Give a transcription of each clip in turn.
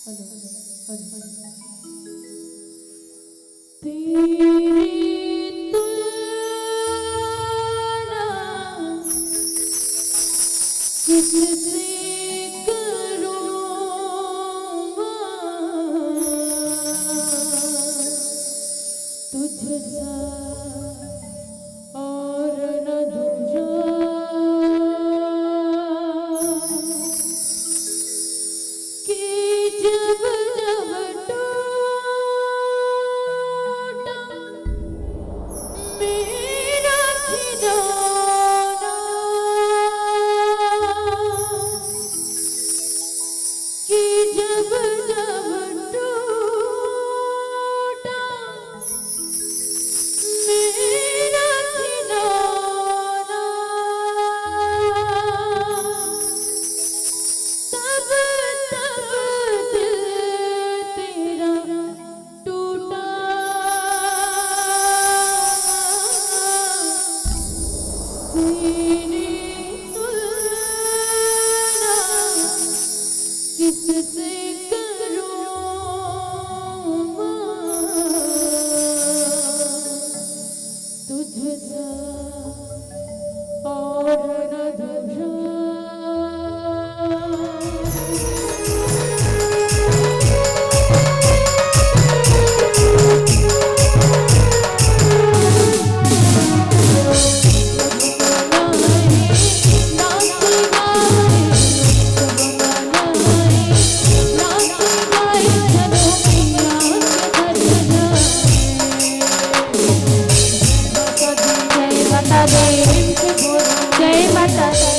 Hello hello तेरी तुलना किससे करूं तुझसा और न दूजा कि जब जब टूटा मेरा खिलौना कि जब जब टूटा मेरा खिलौना तब तब दिल तेरा टूटा तेरी तुलना किससे करूं तुझसा और न दूजा जय माता दी।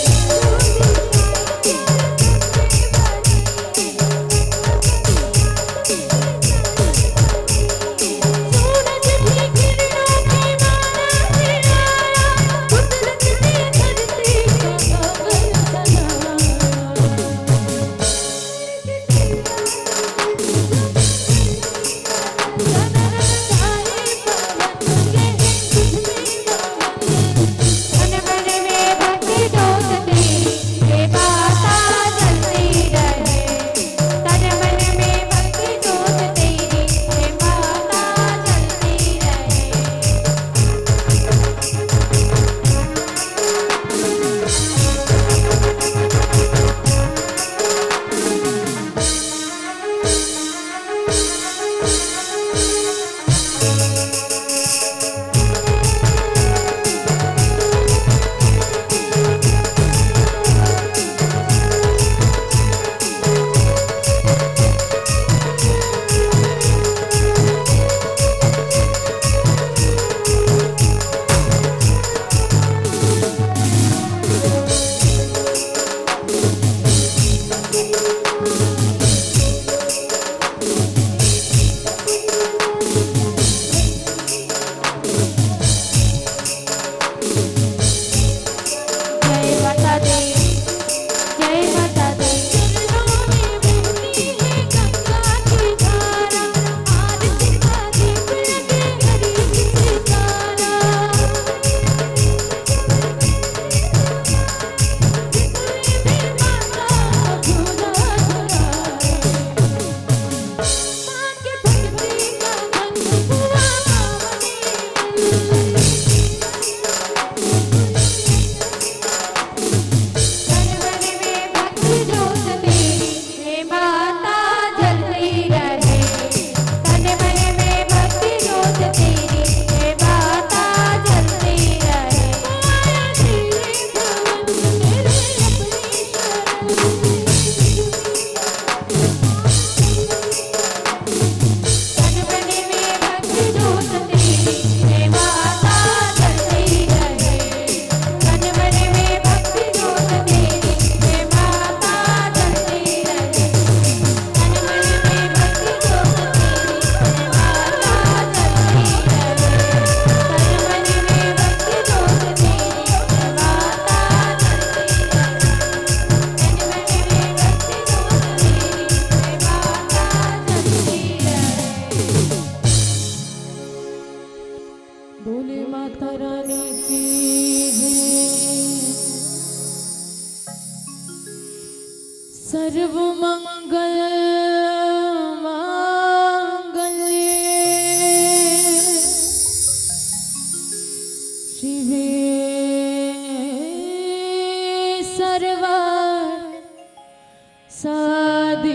बोले माता रानी की सर्व मंगल के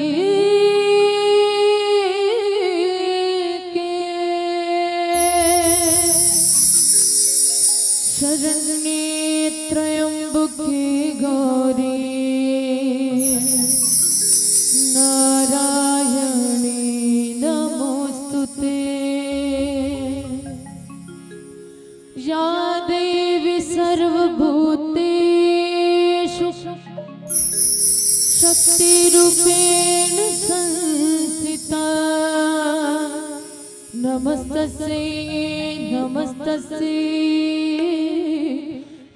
शरण्ये त्र्यंबके गौरी नारायणी नमोस्तुते। या देवी सर्वभूतेषु शक्तिरूपेण संस्थिता। नमस्तस्यै नमस्तस्यै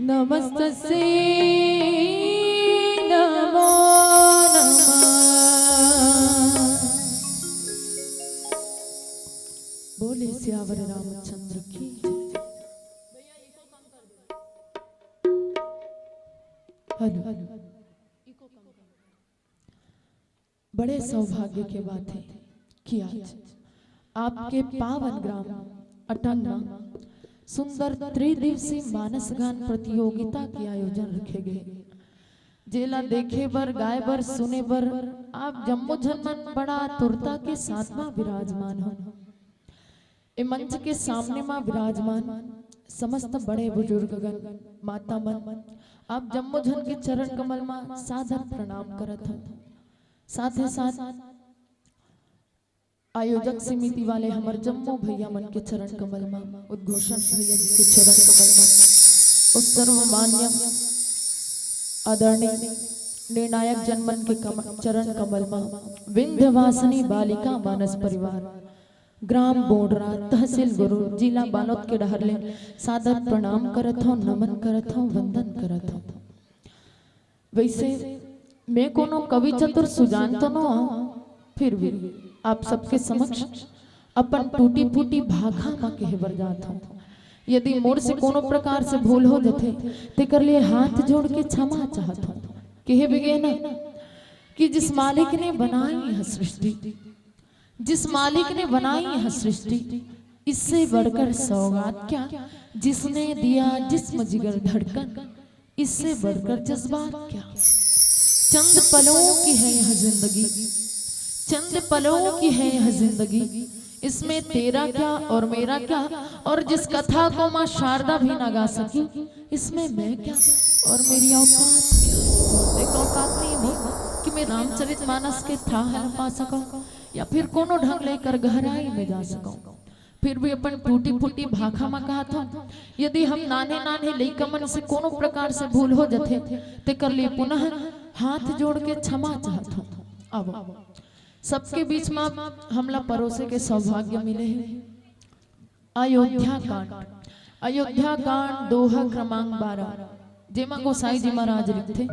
नमस्तस्यै नमो नमः। बोले सियावर रामचंद्र की जय। हेलो, बड़े सौभाग्य की बात है कि आज आपके पावन ग्राम अटंगा सुंदर त्रिदिवसीय मानस गान प्रतियोगिता के आयोजन रखे गए। जेला देखे बर गाय बर सुने बर आप जम्मू झनमन बड़ा तुरता के साथ मां विराजमान हो। ए मंच के सामने मां विराजमान समस्त बड़े बुजुर्गगण माता मन आप जम्मू झन के चरण कमल मां सादर प्रणाम करत हो। साथ ही साथ आयोजक समिति वाले हमारे जम्मू भैया मन के चरण कमल में, उद्घोषण भैया जी के चरण कमल में, उस सर्वमान्य आदरणीय निर्णायक जनमन के चरण कमल में, विंध्यवासिनी बालिका मानस परिवार ग्राम बोडरा तहसील गुरु जिला बालोद के डहरले सादर प्रणाम करत हो, नमन करत हो, वंदन करत हो। वैसे मैं कोनो कवि चतुर सुजान तो न हूं, फिर भी आप सबके समक्ष अपन टूटी फूटी भाखा मां कहे बर जात हूं। यदि मोर से कोनो प्रकार से भूल हो जथे ते कर लिए हाथ जोड़ के क्षमा चाहत हूं। कहे बिगे ना कि जिस मालिक ने बनाई है सृष्टि, जिस मालिक ने बनाई है सृष्टि, इससे बढ़कर सौगात क्या, जिसने दिया जिस्म जिगर धड़कन, इससे बढ़कर जज्बात क्या। चंद पलों की है यह जिंदगी, चंद पलों की है यह जिंदगी, इसमें तेरा क्या और मेरा क्या, और जिस कथा को मां शारदा भी ना गा सकी, इसमें मैं क्या और मेरी औकात क्या। एक औकात नहीं हो कि मैं रामचरितमानस के था है पा सकूं या फिर कोनो ढंग लेकर गहराई में जा सकूं। फिर भी अपन टूटी फूटी भाखा में कहा था, यदि हम नाने नाने लइकमन से कोनो प्रकार से भूल हो जथे ते कर लिए पुनः हाथ जोड़ के क्षमा चाहत हूं। अब सबके बीच में हमला परोसे के सौभाग्य मिले हैं। अयोध्या कांड, अयोध्या कांड दोहा क्रमांक 12 जेमा गोसाई जी महाराज लिखते,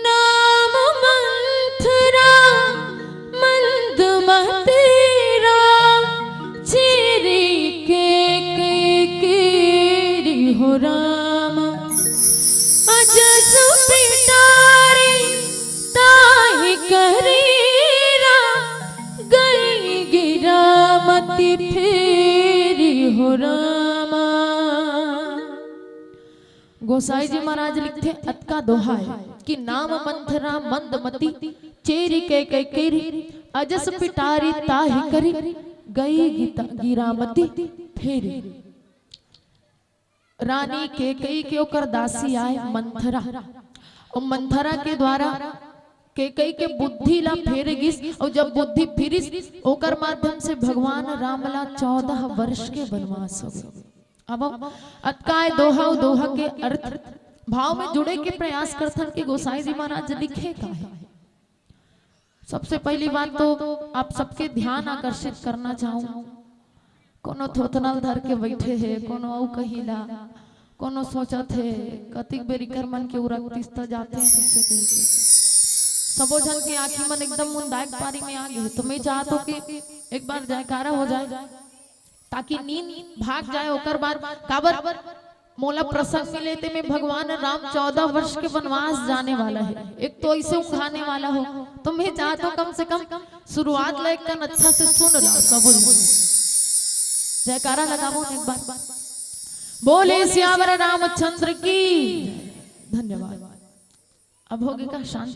नाम मंथरा मंदमतेरा चिरी के केरी हो राम, अजस पिटारी ताहि करीरा, गई गिरामती फेरी हो रामा। गोसाई जी महाराज लिखते अतका दोहा है कि नाम मंथरा मंदमती चेरी के केरी, अजस पिटारी ताहि करी, गई गिरामती फेरी। रानी केकई के ओकर दासी आए मंथरा, और मंथरा के द्वारा केकई के बुद्धि ला फेरे गिस, और जब बुद्धि फिरिस ओकर माध्यम से भगवान राम ला 14 वर्ष के वनवास हो गए। अब अतकाय दोहा दोहा के अर्थ भाव में जुड़े के प्रयास करथन कि गोसाई जी महाराज लिखे का है। सबसे पहली बात तो आप सबके ध्यान आकर्षित करना चाहूं, कोनो थोथनल धर के बैठे है, कोनो औ कहिला, कोनो सोचत है कतिक बेरी कर मन के उरक्तिस त जाते हैं ऐसे कह के सबो जन के आंखी मन एकदम मुंदायक पारी में आ गए। तो मैं चाहता हूं कि एक बार जयकारा हो जाए ताकि नींद भाग जाए। ओकर बाद काबर मोला प्रसंग मिले ते में भगवान राम 14 वर्ष के वनवास जाने वाला है, एक तो ऐसे उठाने वाला हो, तो मैं चाहता हूं कम से कम शुरुआत ले एक अच्छा से सुन लो सबो जयकारा लगाओ एक बार। बोले सियावर रामचंद्र की। धन्यवाद। अब होगी का शांत,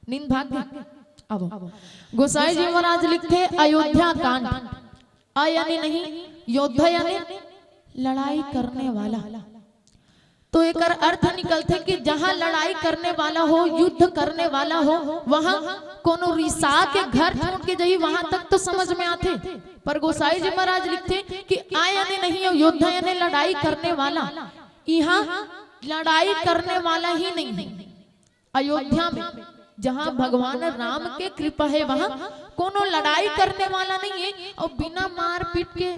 नींद भाग गई। अब गोसाई जी महाराज लिखते अयोध्या कांड। आ यानी नहीं, योद्धा यानी लड़ाई करने वाला। तो एक अर्थ निकलते कि जहां लड़ाई करने वाला हो, युद्ध करने वाला हो, वहां कोनो रिसा के घर छोड़ के जाइए, वहां तक तो समझ में आते। पर गोसाई जी महाराज लिखते कि आ यानी नहीं, योद्धा यानी लड़ाई करने वाला। यहाँ लड़ाई करने वाला ही नहीं है। अयोध्या में जहाँ भगवान राम के कृपा है, वहाँ कोनो लड़ाई करने वाला नहीं है। और बिना मार पीट के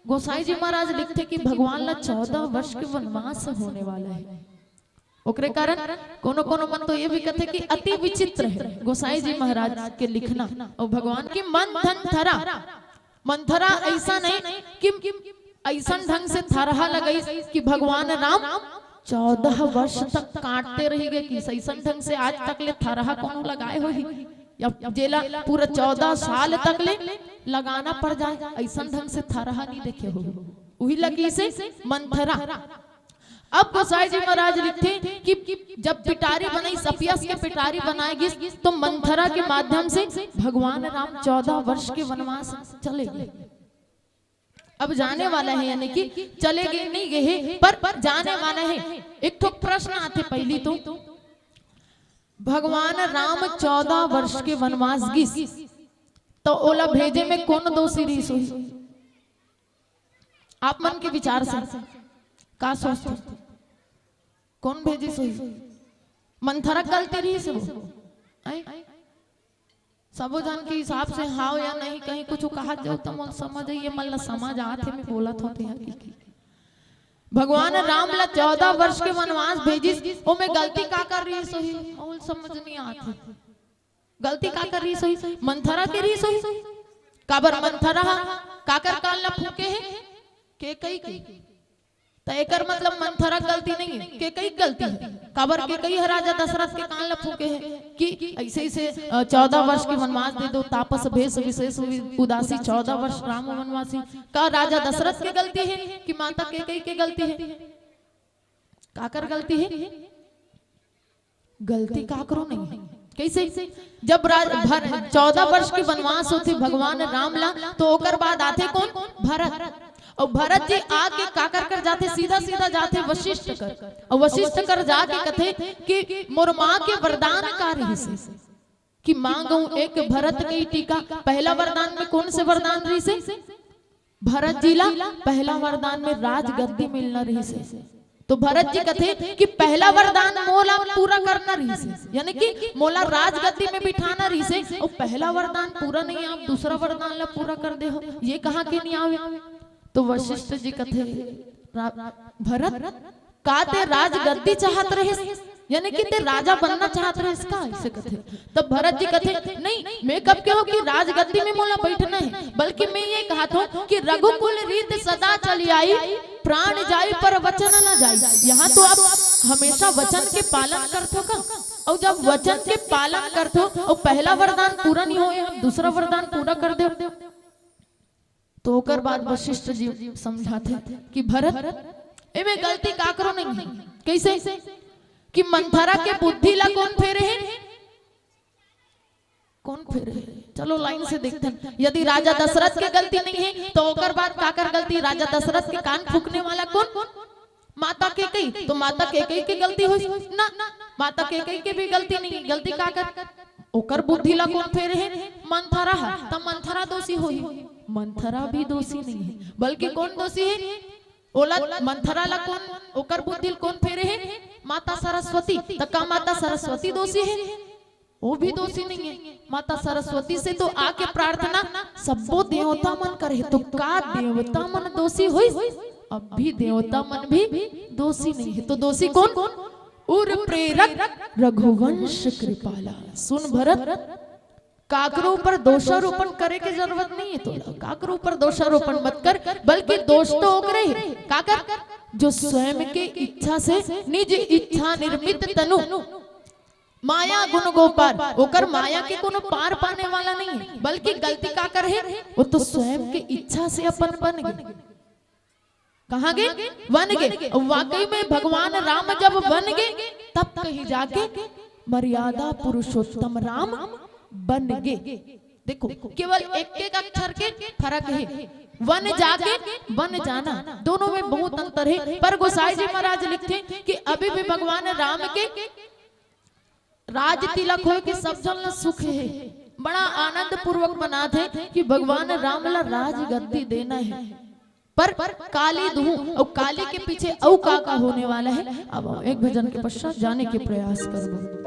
गोसाई जी महाराज लिखते कि भगवान ला 14 वर्ष के वनवास होने वाला है। ओकरे कारण कोनो कोनो मन तो ये भी कहते कि अति विचित्र है गोसाई जी महाराज के लिखना। और भगवान की मंथरा ऐसा नहीं कि ऐसा ढंग से थरहा लगई कि भगवान राम 14 वर्ष तक काटते रहेंगे कि ऐसा ढंग से आज तक ले थरहा कोनो लगाए हो या जेला पूरा 14 साल तक ले लगाना पड़ जाए, ऐसा ढंग से थरहा नहीं देखे हो। वही लगी से मंथरा। अब गोसाई जी महाराज लिखते कि जब पिटारी बनाई, सपियस के पिटारी बनाएगी, तो मंथरा के माध्यम से भगवान राम 14 वर्ष के वनवास चले गए। अब जाने वाला है, यानी कि चले गए नहीं गए पर जाने वाला है। एक तो प्रश्न आते पहली तो भगवान राम 14 वर्ष के वनवास गिस तो ओला भेजे में कौन दोषी रही सोई? आप मन के विचार से का सोचते? कौन भेजी सोई? मंथरा गलती रही से वो सबो जान के हिसाब से हाव या नहीं, कहीं कुछ कहा जाओ तो मन समझ आइए, मतलब समझ आते में बोला था भगवान राम ला 14 वर्ष के वनवास भेजिस, ओ में गलती का कर रही सोही? और समझ नहीं आती गलती का कर रही सोही? मंथरा के रही सोही। काबर मंथरा काकर काल ला फूके है के कई तो एकर मतलब मंथरा गलती नहीं है, के कई गलती है। काबर के कई राजा दशरथ के कान ला फूके है कि ऐसे ऐसे 14 वर्ष के वनवास दे दो, तापस भेष विशेष उदासी 14 वर्ष राम वनवासी। का राजा दशरथ के गलती है कि माता के कई के गलती है? काकर गलती है? गलती काकरो नहीं है। कैसे? जब 14 वर्ष के वनवास होते भगवान राम ला, तो ओकर बाद आते कौन? भरत। और भरत जी आके काकर कर जाते, सीधा सीधा जाते वशिष्ठ कर। और वशिष्ठ कर जाके कथे कि मोर माँ के वरदान का रही से कि मांगू एक भरत की टीका। पहला वरदान में कौन से वरदान रही से? भरत जी ला पहला वरदान में राज गद्दी मिलना रही से। तो भरत जी कथे कि पहला वरदान मोला पूरा करना रही से, यानी कि मोला राज गद्दी में बिठाना रही से। और पहला वरदान पूरा नहीं, आप दूसरा वरदान ला पूरा कर दे हो, ये कहाँ के नहीं आवे? तो वशिष्ठ जी कथे भरत का ते राज गद्दी चाहत रहे, यानी कि ते राजा बनना चाहत रहे इसका ऐसे कथे। तब भरत जी कथे नहीं, मैं कब कहो कि राज गद्दी में मोला बैठना है, बल्कि मैं ये कहा था कि रघुकुल रीत सदा चली आई, प्राण जाई पर वचन न जाई। यहाँ तो आप हमेशा वचन के पालन करते हो का? और जब वचन के पालन करते हो और पहला वरदान पूरा नहीं हो, दूसरा वरदान पूरा कर दो, तो ओकर बाद वशिष्ठ जी समझाते कि भरत एमे गलती काकरो नहीं है। कैसे? कि मंथरा के बुद्धि ला कौन फेरे है? कौन फेरे है? चलो लाइन से देखते हैं। यदि राजा दशरथ के गलती नहीं है तो ओकर बाद काकर गलती? राजा दशरथ के कान फूकने वाला कौन? माता केकई। तो माता केकई की गलती हुई ना? माता केकई के भी गलती नहीं, गलती काकर? ओकर बुद्धि ला कौन फेरे है? मंथरा। तब मंथरा दोषी हुई? मंथरा भी दोषी नहीं है, बल्कि कौन दोषी है? ओला मंथरा ला कौन, ओकर बुद्धि कौन फेरे है? माता सरस्वती। तो का माता सरस्वती दोषी है? वो भी दोषी नहीं है। माता सरस्वती से तो आके प्रार्थना सबो देवता मन करे, तो का देवता मन दोषी हुई? अब भी देवता मन भी दोषी नहीं है। तो दोषी कौन? उर प्रेरक रघुवंश कृपाला। सुन भरत, काकरो ऊपर दोषारोपण करे के जरूरत नहीं है। तो काकरो ऊपर दोषारोपण मत कर, बल्कि दोष तो ओकरे है काकर जो स्वयं के इच्छा से निज इच्छा निर्मित तनु माया गुण गोपाल। ओकर माया के कोनो पार पाने वाला नहीं है, बल्कि गलती काकर है? वो तो स्वयं के इच्छा से अपन बन गए। कहाँ गए? बन गए। वाकई में भगवान राम जब बन गए तब कहीं जाके मर्यादा पुरुषोत्तम राम बन गे। देखो केवल एक एक अक्षर के फर्क है, वन जाके बन जाना, दोनों में बहुत अंतर है। पर गोसाई जी महाराज लिखते कि अभी भी भगवान राम के राज तिलक हो के सब जन सुख है, बड़ा आनंद पूर्वक बना थे कि भगवान राम ला राज गद्दी देना है। पर काली धू और काली के पीछे औ का होने वाला है। अब एक भजन के पश्चात जाने के प्रयास करो।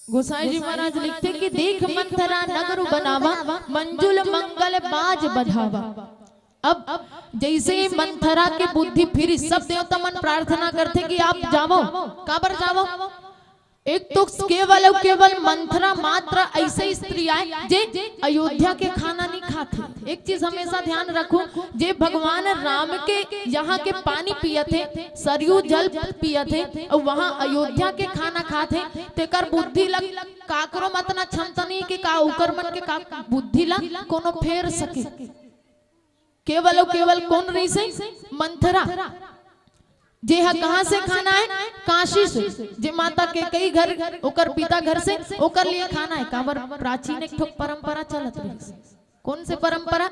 गोसाई जी महाराज लिखते कि देख मंथरा नगर बनावा, मंजुल मंगल बाज बधावा। अब जैसे मंथरा की बुद्धि फिर सब देवता मन प्रार्थना करते कि आप जाओ, काबर जाओ। एक तो केवल मंथरा मात्र ऐसे स्त्री आए जे अयोध्या के खाना नहीं खाते। एक चीज हमेशा ध्यान रखो, जे भगवान राम के यहाँ के पानी पिए थे, सरयू जल पिए थे, और वहाँ अयोध्या के खाना खाते, तेकर बुद्धि लग काकरो मतना क्षमता नहीं कि का उकर मन के का बुद्धि लग कोनो फेर सके। केवल कौन रही से मंथरा, जे कहाँ से खाना है, काशी से। जे माता के कई घर ओकर पिता घर से ओकर लिए खाना है। काबर प्राचीन एक ठोक परंपरा चलत रही। कौन से परंपरा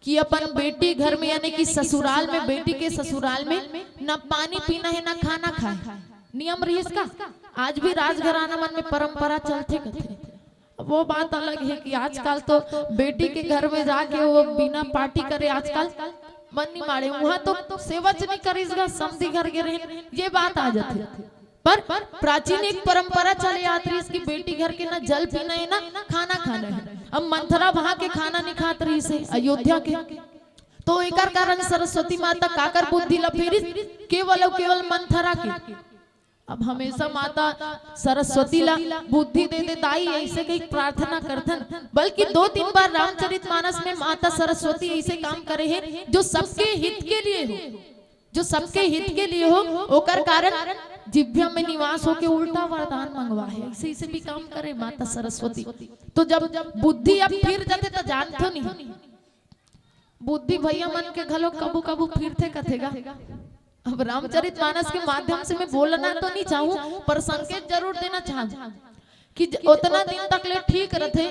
कि अपन बेटी घर में यानी कि ससुराल में, बेटी के ससुराल में न पानी पीना है न खाना खाए, नियम रही इसका। आज भी राजघराना मन में परंपरा चलते कथे। वो बात अलग है कि आजकल तो बेटी के घर में जाके वो बिना पार्टी करे आजकल मन नहीं मारे, वहां तो सेवच नहीं करेगा, समधी घर के रहे, ये बात आ जाती है। पर प्राचीन एक परंपरा चले आती है इसकी, बेटी घर के ना जल पीना है ना खाना खाना है। अब मंथरा वहां के खाना नहीं खात रही से अयोध्या के, तो एकर कारण सरस्वती माता काकर बुद्धि लफेरी केवल मंथरा के। अब हमेशा माता सरस्वती ला बुद्धि दे दे ताई ऐसे कहीं प्रार्थना करथन, बल्कि 2-3 बार रामचरितमानस में माता सरस्वती ऐसे काम करे है जो सबके हित के लिए हो, जो सबके हित के लिए हो। ओकर कारण जिभ्या में निवास हो के उल्टा वरदान मंगवा है, ऐसे भी काम करे माता सरस्वती। तो जब बुद्धि अब फिर जाते तो जानते नहीं, बुद्धि भैया मन के घलो कबू कबू फिरते कथेगा। अब रामचरितमानस के माध्यम से मैं बोलना तो नहीं चाहूँ, पर संकेत जरूर देना चाहूँ कि उतना दिन तक ले ठीक रहे,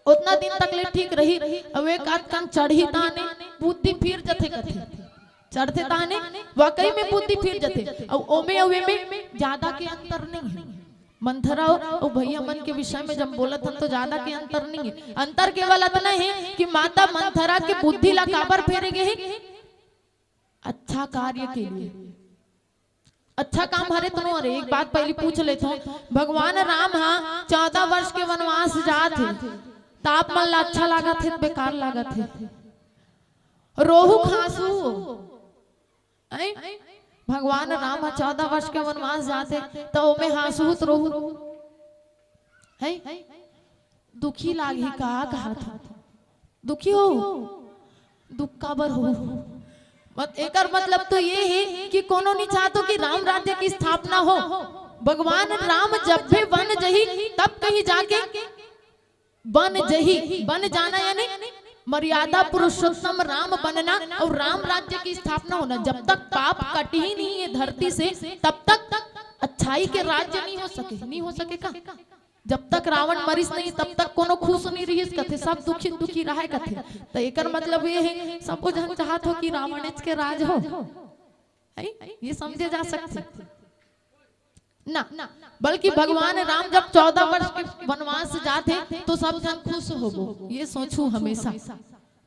उतना दिन तक ले ठीक रही। अब एक आध कान चढ़ी ताने बुद्धि फिर जथे कथे, चढ़ते ताने वाकई में बुद्धि फिर जथे। अब ओमे अवे में ज्यादा के अंतर नहीं है। मंथरा और भैया मन के विषय में जब बोला था तो ज्यादा के अंतर नहीं है। अंतर केवल इतना है कि माता मंथरा के बुद्धि ला काबर फेरे गए है, अच्छा कार्य के लिए, अच्छा काम हरे तनो। अरे एक बात पहले पूछ लेता हूँ, भगवान राम हाँ 14 वर्ष के वनवास जाते, ताप मन अच्छा लगा थे, बेकार लगा थे। रोहू खासू भगवान राम 14 वर्ष के वनवास जाते तो में हासू तो रोहू है दुखी लागी का कहा था, दुखी हो, दुख काबर हो। एकर मतलब तो ये है कि कोनो नहीं चाहतो कि राम राज्य की स्थापना हो। भगवान राम जब भी बन जही तब कहीं जाके बन जही, बन जाना यानी मर्यादा पुरुषोत्तम राम बनना और राम राज्य की स्थापना होना। जब तक पाप कट ही नहीं है धरती से तब तक अच्छाई के राज्य नहीं हो सके, नहीं हो सकेगा। जब तक रावण मरीस नहीं तब तक कोनो खुश नहीं रही कथे, सब दुखी रहे कथे। तो एकर मतलब ये है सब जन चाहत हो कि रावण के राज हो, ये समझे जा सकते ना। बल्कि भगवान राम जब 14 वर्ष के वनवास जाते तो सब जन खुश हो, ये सोचू हमेशा।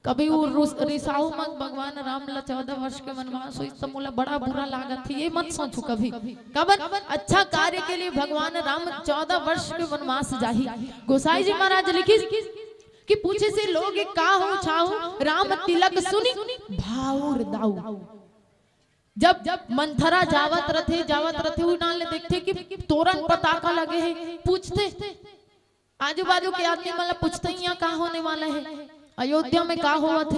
कभी वो रिसाऊ मत भगवान राम ला 14 वर्ष के वनवास हुई तो मुला बड़ा बुरा लागत थी, ये मत सोचो कभी। कबर अच्छा कार्य के लिए भगवान राम 14 वर्ष के वनवास जाही। गोसाई जी महाराज लिखी कि पूछे से लोग का हो छाऊ, राम तिलक सुनी भाउर दाऊ। जब मंथरा जावत रथे उनाले देखते कि तोरण पताका लगे हैं, पूछते आजू बाजू के आदमी मतलब पूछते यहाँ कहाँ होने वाला है, अयोध्या में का हुआ थे।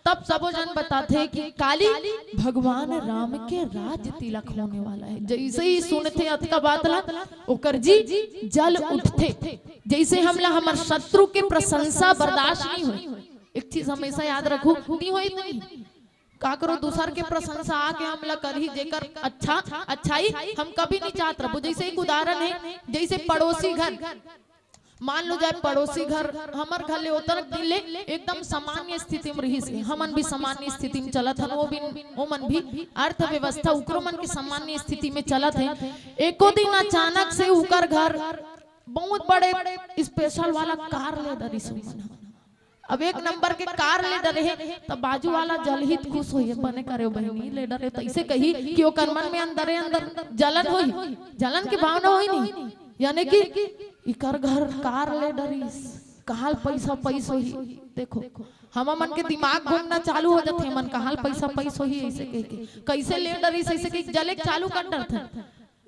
तब सब जन बताते कि काली भगवान राम के राज तिलक होने वाला है। जैसे ही सुनते अतका बात ला ओकर जी जल उठते, जैसे हमला हमार शत्रु के प्रशंसा बर्दाश्त नहीं हुई। एक चीज हमेशा याद रखो, नहीं हुई नहीं काकरो दूसर के प्रशंसा आके हमला करही जेकर अच्छाई हम कभी नहीं चाहत रहो। जैसे एक उदाहरण है, जैसे पड़ोसी घर, मान लो जाए पड़ोसी घर हमार घर ले उतर दिले एकदम सामान्य स्थिति में रही से, हमन भी सामान्य स्थिति में चलत है, वो मन भी अर्थव्यवस्था उकरो मन की सामान्य स्थिति में चलत है। एको दिन अचानक से उकर घर बहुत बड़े स्पेशल वाला कार ले दरी से, अब एक नंबर के कार ले डरे है तब बाजू वाला जलहित खुश होइए बने करे बहनी ले डरे तो ऐसे कही कि ओकर मन में अंदर अंदर जलन होई, जलन की भावना होई नहीं, यानी कि इकर घर कार ले डरीस कहाल पैसा पैसो ही। देखो हम मन के दिमाग घूमना चालू हो जाते, मन कहाल पैसा पैसो ही ऐसे कह के कैसे ले डरीस ऐसे कह जले चालू कर डरते,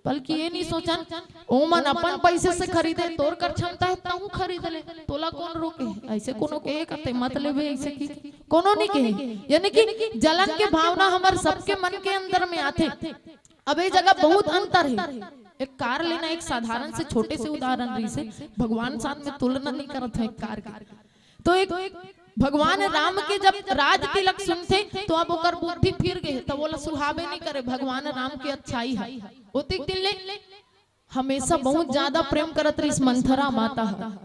बल्कि ये नहीं सोचन ओ मन अपन पैसे से खरीदे, तोर कर क्षमता है तू खरीद ले, तोला कौन रोके, ऐसे कोनो के कहते मत लेबे ऐसे की कोनो नहीं कहे। यानी कि जलन के भावना हमारे सबके मन के अंदर में आते। अब ये जगह बहुत अंतर है, एक कार लेना एक साधारण से छोटे से उदाहरण रही से भगवान साथ में तुलना नहीं करते हैं कार की। तो एक भगवान राम के जब राज तिलक सुनते तो अब ओकर बुद्धि फिर गए, तो बोला सुहावे नहीं करे भगवान राम की अच्छाई है। उतिक दिन ले हमेशा बहुत ज्यादा प्रेम करत रही मंथरा माता।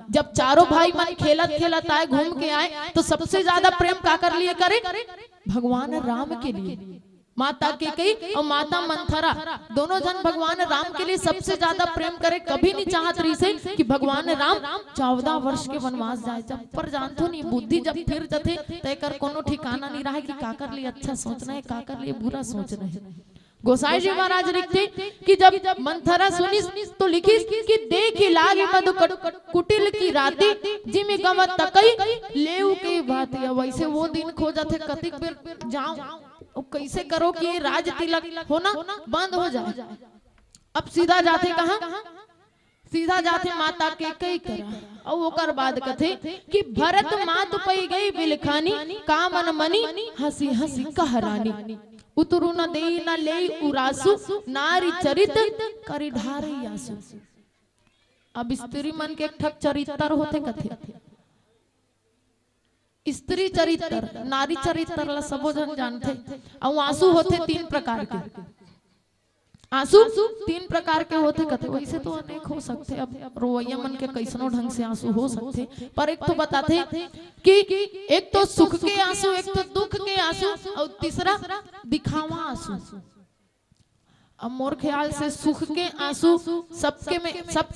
जब चारों भाई मन खेलत खेलत आए घूम के आए तो सबसे ज्यादा प्रेम का कर लिए करे भगवान राम के लिए। माता के कई और माता मंथरा दोनों जन भगवान राम के लिए सबसे ज्यादा प्रेम करे। कभी नहीं चाहत रही से कि भगवान राम 14 वर्ष के वनवास जाए, जब पर जानतो नहीं बुद्धि जब फिर जथे तय कर कोनो ठिकाना नहीं रहा कि का कर लिए अच्छा सोचना है का कर लिए बुरा सोचना है। गोसाई जी महाराज लिखते कि जब मंथरा सुनी तो लिखी कि देख लागे मधु कुटिल की राती जिमे गवत तकई लेऊ के बात। वैसे वो दिन खो जाते कतिक बेर जाऊं कैसे करो कि राज तिलक होना बंद हो जाए। अब सीधा जाते कहां, सीधा जाते माता के कई करा और ओकर बाद कथे कि भरत मात पई गई बिलखानी का मन मनी हंसी हंसी कहरानी उतरु न देई न लेई उरासु नारी चरित करी ढारे यासु। अब स्त्री मन के ठक चरित्र होते कथे, स्त्री चरित्र नारी चरित्र ला सबो जन जानते। और आंसू होते 3 प्रकार के, आंसू 3 प्रकार के होते कथे। वैसे तो अनेक हो सकते, अब रोवैया मन के कैसनो ढंग से आंसू हो सकते, पर एक तो बताते कि एक तो सुख के आंसू, एक तो दुख के आंसू और तीसरा दिखावा आंसू। अब मोर ख्याल से सुख के आंसू सबके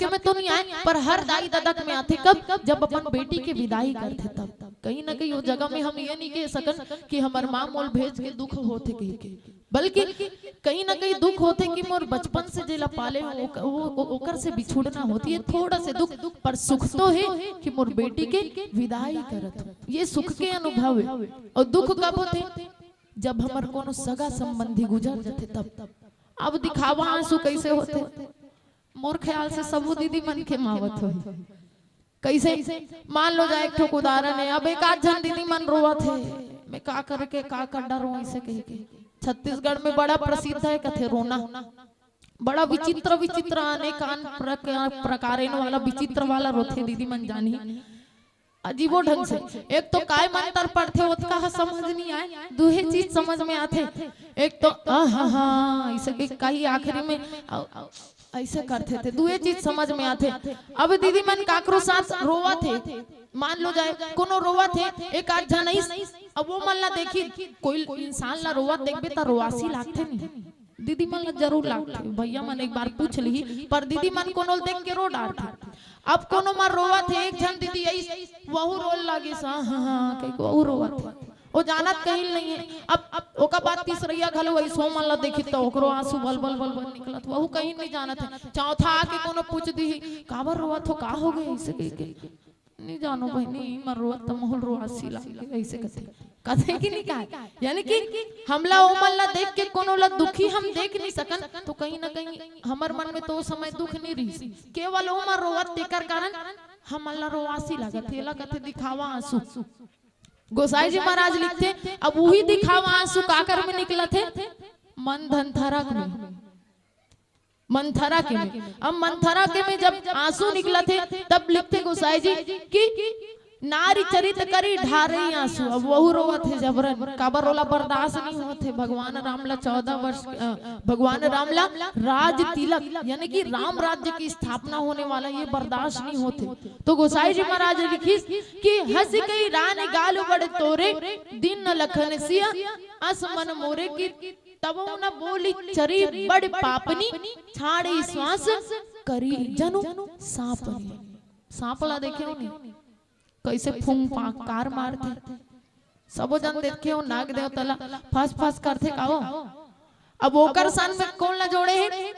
में तो नहीं आए, पर हर दाई ददक में आते कब जब अपन बेटी के विदाई करते तब कहीं ना कहीं वो जगह में हम ये नहीं कह सकन कि हमार माँ मोल भेज के दुख होते कहीं के, बल्कि कहीं ना कहीं दुख होते कि मोर बचपन से जेला पाले ओकर से बिछुड़ना होती है, थोड़ा से दुख, पर सुख तो है कि मोर बेटी के विदाई करत, ये सुख के अनुभव है। और दुख कब होते जब हमार कोनो सगा संबंधी गुजर जाते तब। अब दिखावा आंसू कैसे होते, मोर ख्याल से सबू दीदी मन के मावत हो कैसे। मान लो जाए एक ठोक उदाहरण है, अब एक आध जन दीदी मन रोवत है मैं का करके का कर डरो ऐसे कह के। छत्तीसगढ़ में बड़ा प्रसिद्ध है कथे रोना, बड़ा विचित्र विचित्र अनेक प्रकार वाला विचित्र वाला रोथे दीदी मन जानी अजीबो ढंग से। एक तो काय मंत्र पढ़ते उसका समझ नहीं आए, दूसरी चीज समझ में आते। एक तो ऐसे कहीं आखिरी में ऐसे करते थे, दूसरी चीज समझ में आते। अब दीदी मन काकरो साथ रोवा थे, मान लो जाए कोनो रोवा थे एक आध जन, अब वो मन ला देखी कोई इंसान ला रोवा देखबे तो रोवासी लागते नहीं, दीदी मन ला जरूर लागते। भैया मन एक बार पूछ ली, पर दीदी मन कोनो देख के रो डालते। अब कोनो मार रोवा थे एक जन दीदी वहू रोल लागे सा वहू रोवा थे, वो जानत कहीं नहीं है। अब ओका बात तीसरिया घलो ऐसो मन ला देखी तो ओकरो आंसू बल बल बल बल निकलत, वहू कहीं नहीं जानत है। चौथा आके कोनो पूछ दी काबर रोवत हो, का हो गए ऐसे कह के नहीं जानो बहनी मर रोवत तो मोहल रोवासी लागे ऐसे कथे की नहीं कहा। यानी कि हमला ओ मन ला देख के कोनो ला दुखी हम देख नहीं सकन, तो कहीं ना कहीं हमर मन में तो समय दुख नहीं रही, केवल ओ मन रोवत तेकर कारण हम ला रोवासी लागत हेला कथे दिखावा आंसू। गोसाई जी महाराज लिखते अब वही दिखावा आंसू काकर में निकला थे मन धनथरा में, मंथरा के में। अब मंथरा के में जब आंसू निकला थे तब लिखते गोसाई जी कि नारी चरित करी ढारे आंसू। अब वहू रोवा थे जबरन, काबर रोला बर्दाश्त नहीं होते। भगवान रामला 14 वर्ष भगवान रामला राज तिलक यानी कि राम राज्य की स्थापना होने वाला, ये बर्दाश्त नहीं होते। तो गोसाई जी महाराज लिखी कि हंस गई रान गाल बड़े तोरे दिन न लखन सिया अस मन मोरे की तब न बोली चरी बड़ पापनी छाड़ी श्वास करी जनु सांपनी। सांपला देखे होने कैसे फुंकार मारते सबो जन देखे हो नाग देवतला फास फास करते काओ। अब ओकर सन में कौन ला जोड़े है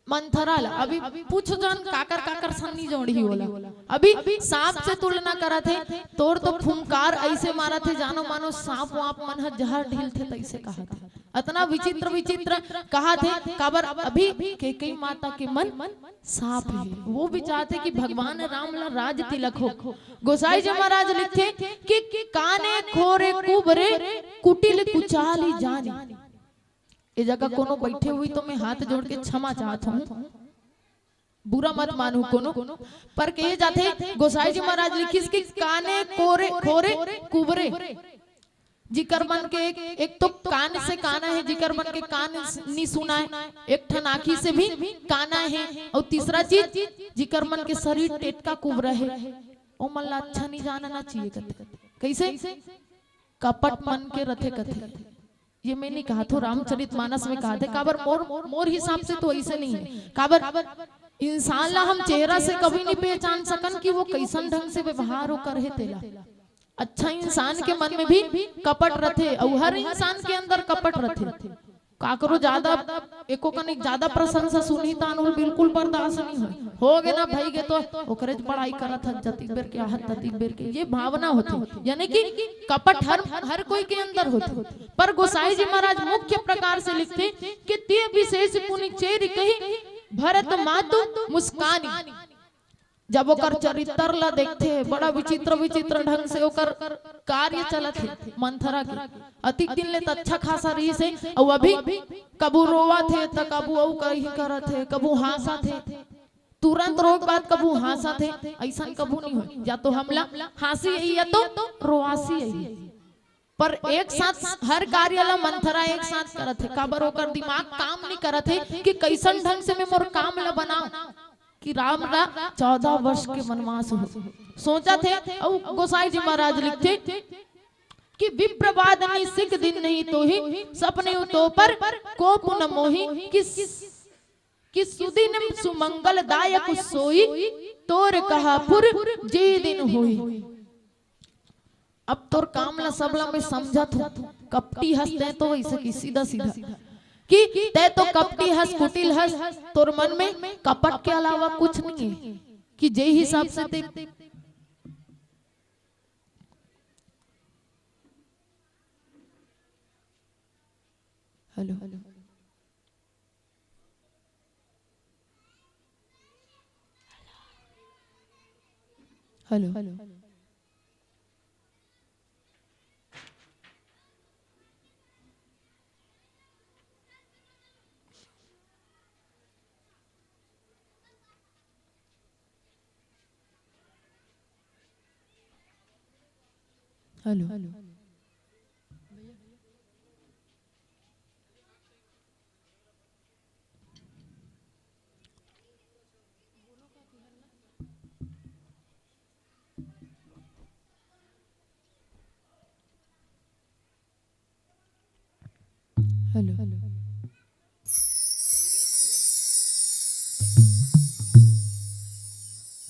मंथरा ला। अभी पूछो जान काकर काकर सन नहीं जोड़ी ही होला। अभी सांप से तुलना करा थे तोर तो फुंकार ऐसे मारा थे जानो मानो सांप वाप मन ह जहर ढील थे तैसे कहा थे। इतना विचित्र विचित्र कहा थे काबर अभी कैकेयी माता के मन सांप है। वो भी चाहते कि भगवान राम ला राज तिलक हो। गोसाई जी महाराज लिखे कि काने खोरे कुबरे कुटिल कुचाली जाने। ये जगह कोनो बैठे हुई तो मैं हाथ जोड़ के क्षमा चाहता हूँ, बुरा मत मानू कोनो, पर कहे जाते गोसाई जी महाराज लिखिस कि काने कोरे खोरे कुबरे। जिकर मन के एक तो कान से काना है, जिकर मन के कान नहीं सुना है, एक ठन आँखी से भी काना है, और तीसरा चीज जिकर मन के शरीर टेटका कुबरा है ओ मन ला अच्छा नहीं जानना चाहिए कथे। कैसे कपट मन के रथे कथे। ये मैं नहीं कहा तो रामचरितमानस में कहा थे। काबर मोर हिसाब से तो ऐसे नहीं है। काबर इंसान ला हम चेहरा से कभी नहीं पहचान सकन कि वो कैसन ढंग से व्यवहार हो कर है तेला। अच्छा इंसान के मन में भी कपट रथे और हर इंसान के अंदर कपट रथे। काकरो ज्यादा एको कनिक ज्यादा प्रशंसा सुनी तानुल बिल्कुल बर्दाश्त नहीं हो गए ना भाई के तो ओकरे पढ़ाई करत ह जतिक बेर के आहत ततिक बेर के ये भावना होती। यानी कि कपट हर कोई के अंदर होती। पर गोसाई जी महाराज मुख्य प्रकार से लिखते कि ते विशेष पुनि चेरी कही भरत मातु मुस्कानी। जब ओकर चरित्र ला देखते बड़ा विचित्र विचित्र ढंग से ओकर कार्य चलत है मंथरा के। अतिक दिन ले अच्छा खासा रही से और अभी कबू रोवा थे तो कबू औ कहीं करत है, कबू हंसा थे तुरंत रोक बात, कबू हंसा थे ऐसा कबू नहीं हो। या तो हमला हंसी है या तो रोआसी है, पर एक साथ हर कार्य ला मंथरा एक साथ करत है। काबर ओकर दिमाग काम नहीं करत है कि कैसन ढंग से मैं मोर काम ला बनाऊं कि राम रा 14 वर्ष के वनवास हो सोचा थे। और गोसाई जी महाराज लिखते कि विप्रवादनी सिख दिन नहीं तो ही सपने तो पर को पुन मोही कि सुदिन सुमंगल दायक सोई तोर कहा पुर जे दिन होई। अब तोर काम ला सबला में समझत हो। कपटी हंसते तो वैसे की सीधा सीधा कि ते तो कपटी हंस कुटिल हंस, तोर मन में कपट के अलावा कुछ नहीं है कि जे हिसाब से ते hello hello hello hello hello hello hello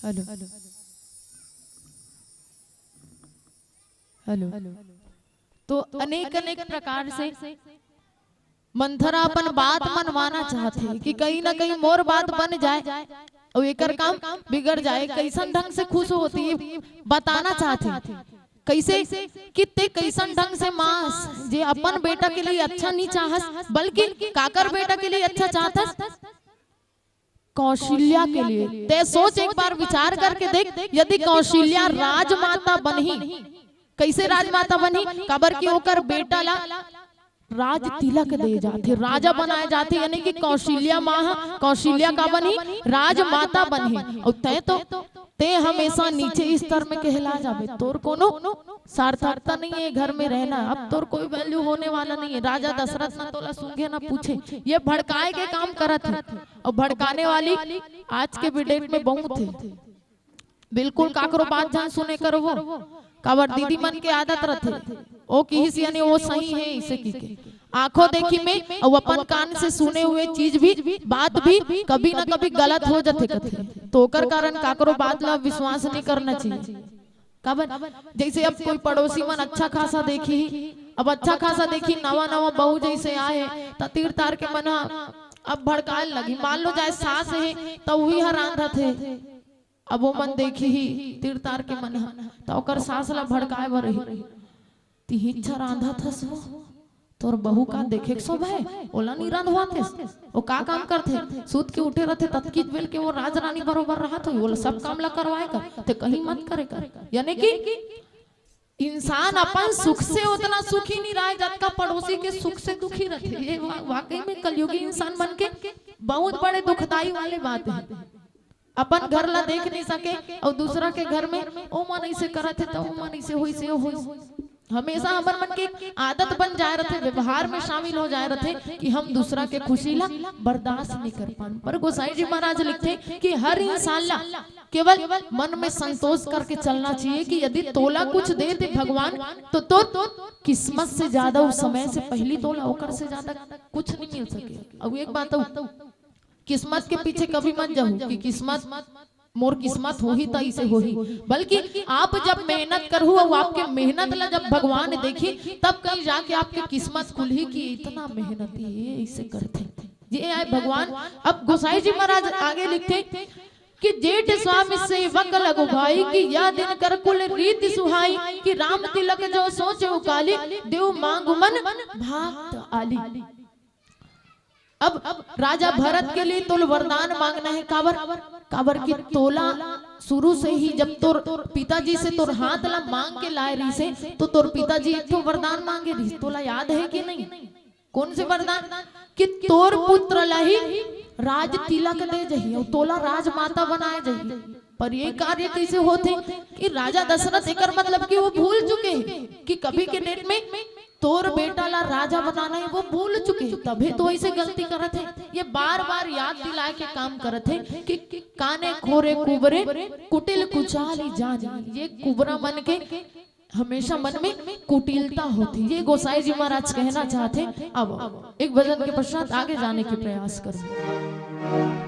hello hello hello. तो अनेक अनेक प्रकार से मंथरा अपन बात मनवाना चाहते कि कहीं ना कहीं मोर बात बन जाए और एकर काम बिगड़ जाए। कैसन ढंग से खुश होती है बताना चाहते। कैसे कि ते कैसन ढंग से मास जे अपन बेटा के लिए अच्छा नहीं चाहस बल्कि काकर बेटा के लिए अच्छा चाहतस कौशल्या के लिए। ते सोच एक बार विचार करके देख, यदि कौशल्या राजमाता बनही, कैसे राजमाता बनी, काबर की ओकर बेटा ला राज तिलक दे जाते, राजा बनाए जाते, यानी कि कौशल्या माँ कौशल्या का बनी राजमाता बनी। और तय तो ते हमेशा नीचे स्तर में कहला जाबे, तोर कोनो सार्थकता नहीं है घर में रहना, अब तोर कोई वैल्यू होने वाला नहीं है। राजा दशरथ ना तोला सूंघे ना पूछे, ये भड़काए के काम करत है। और भड़काने वाली आज के डेट में बहुत है, बिल्कुल काकरो बात जान सुने करो वो काबर दीदी मन के आदत रहते ओ की यानी वो सही है इसे की के आंखों देखी में और अपन कान से सुने हुए चीज भी बात भी कभी ना कभी गलत हो जाते कथे। तो ओकर कारण काकरो बात ला विश्वास नहीं करना चाहिए। काबर जैसे अब कोई पड़ोसी मन अच्छा खासा देखी, अब अच्छा खासा देखी नवा नवा बहू जैसे आए त तीर तार के मन अब भड़काए लगी। मान लो जाए सास है तो वही हर रांधा थे, अब वो मन देखी ही तीर तार के मन तो ओकर सास ला भड़काए बर रही ती इच्छा रांधा थस वो तोर बहू का देखे के शोभ है ओला नहीं रांधवा थे। वो का काम करते सूत के उठे रहते तत्की बेल के वो राज रानी बरोबर रहा तो वो सब काम ला करवाए कर ते कहीं मत करे कर। यानी कि इंसान अपन सुख से उतना सुखी नहीं रहा जबका पड़ोसी के सुख से दुखी रहते। ये वाकई में कलयुगी इंसान मन के बहुत बड़े दुखदाई वाले बात है। अपन घर ला देख नहीं सके और दूसरा के घर में ओ मन ऐसे करत है तो ओ मन ऐसे होई से होई। हमेशा हमर मन के आदत बन जाए रहते, व्यवहार में शामिल हो जाए रहते कि हम दूसरा के खुशी ला बर्दाश्त नहीं कर पान। पर गोसाई जी महाराज लिखते कि हर इंसान ला केवल मन में संतोष करके चलना चाहिए कि यदि तोला कुछ दे दे भगवान तो किस्मत से ज्यादा उस समय से पहली तोला होकर से ज्यादा कुछ नहीं मिल सके। अब एक बात किस्मत के पीछे कभी मत जाओ कि किस्मत मोर किस्मत हो ही तई से हो ही, बल्कि आप जब मेहनत करू और आपके मेहनत ला जब भगवान देखी तब कहीं जाके आपके किस्मत खुली कि इतना मेहनती है इसे करते ये आए भगवान। अब गोसाई जी महाराज आगे लिखते कि जेठ स्वामी सेवक लगो भाई कि या दिन कर कुल रीति सुहाई कि राम तिलक जो सोचे उकाली देव मांगु मन भाक्त आली। अब राजा भरत के लिए तोल वरदान मांगना है काबर काबर की तोला शुरू से ही जब तोर पिताजी से तोर हाथ ला मांग के लाए रही से तो तोर पिताजी एक तो वरदान मांगे रही। तोला याद है कि नहीं कौन से वरदान कि तोर पुत्र ला ही राज तिलक दे जही और तोला राजमाता बनाए जही। पर ये कार्य कैसे होते कि राजा दशरथ एकर मतलब कि वो भूल चुके हैं कि कभी के डेट में तोर बेटा ला राजा बनाना है वो भूल चुके तभी तो ऐसे गलती करत है। ये बार बार याद दिलाए के काम करत है कि काने खोरे कुबरे कुटिल कुचाली जानी। ये कुबरा मन के हमेशा मन में कुटिलता होती ये गोसाई जी महाराज कहना चाहते। अब एक भजन के पश्चात आगे जाने के प्रयास करें।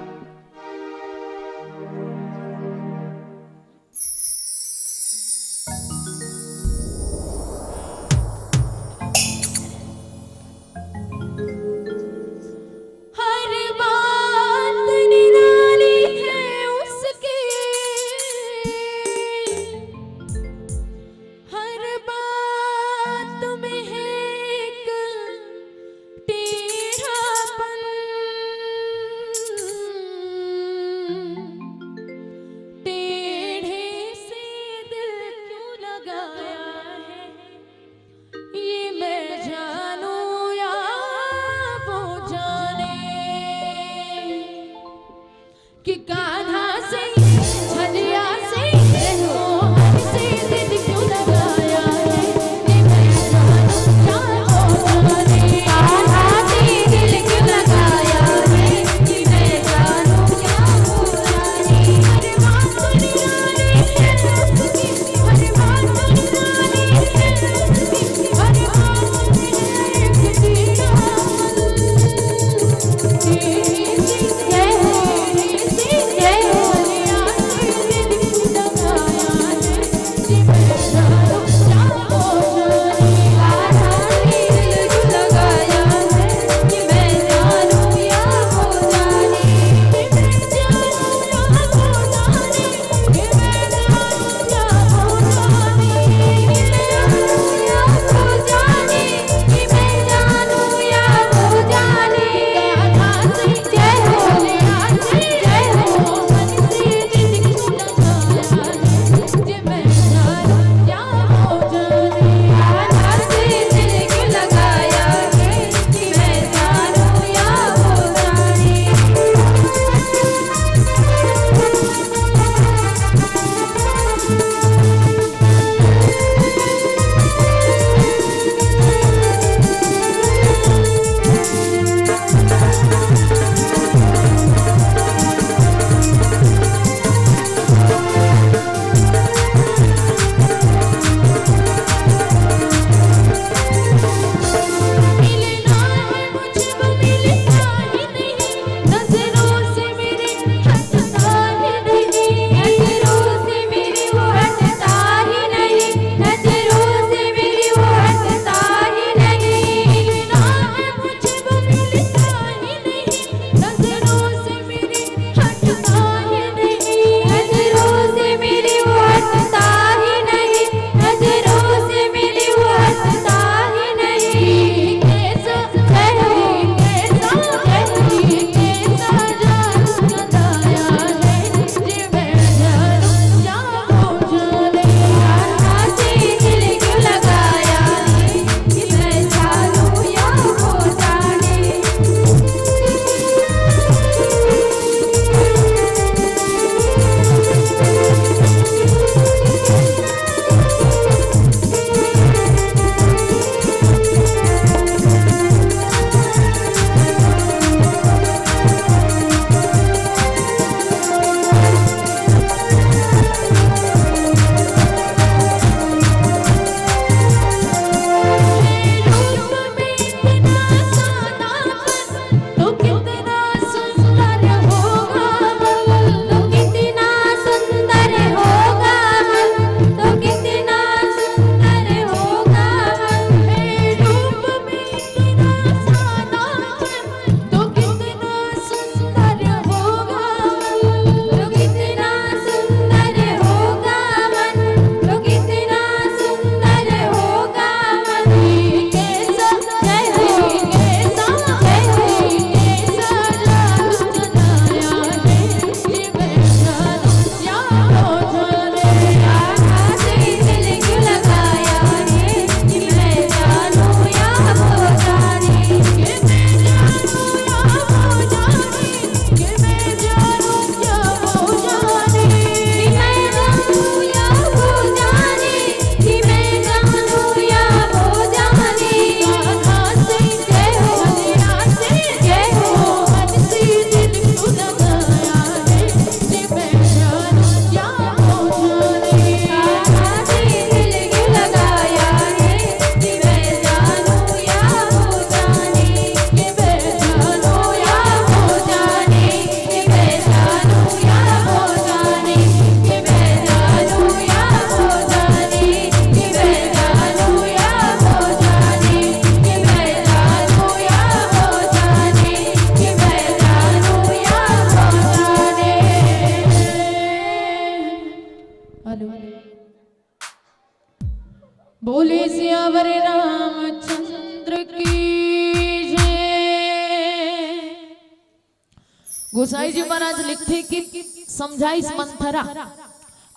गोसाई जी महाराज लिखते कि समझाइस मंथरा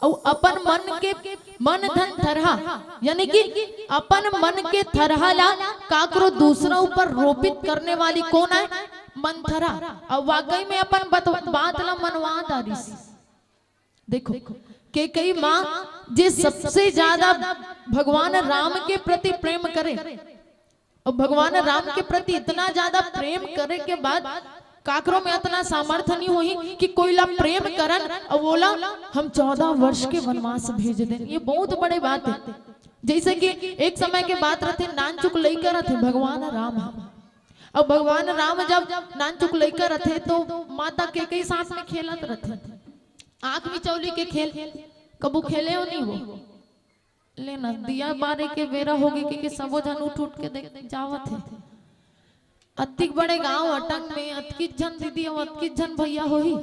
और अपन मन धन थरहा, यानी कि अपन मन के थरहाला काकरो दूसरा ऊपर रोपित करने वाली कौन है? मंथरा। और वाकई में अपन बात ला मनवा दारिस। देखो के कई माँ जे सबसे ज्यादा भगवान राम के प्रति प्रेम करे, और भगवान राम के प्रति इतना ज्यादा प्रेम करे के बाद काकरों में इतना सामर्थ्य नहीं हुई कि कोई ला प्रेम करन और बोला हम 14 वर्ष के वनवास भेज दें। ये बहुत बड़ी बात है। जैसे कि एक समय के बात रहते नानचुक लेकर थे भगवान राम, और भगवान राम जब नानचुक लेकर थे तो माता के कई साथ में खेलत रहते, आंख मिचौली के खेल कबू खेले हो नहीं वो लेना दिया बारे के बेरा होगी कि सबो जन उठ उठ के देख जावत है। अतिक बड़े गांव अटक में अतकित जन दीदी और अतकित जन भैया होही,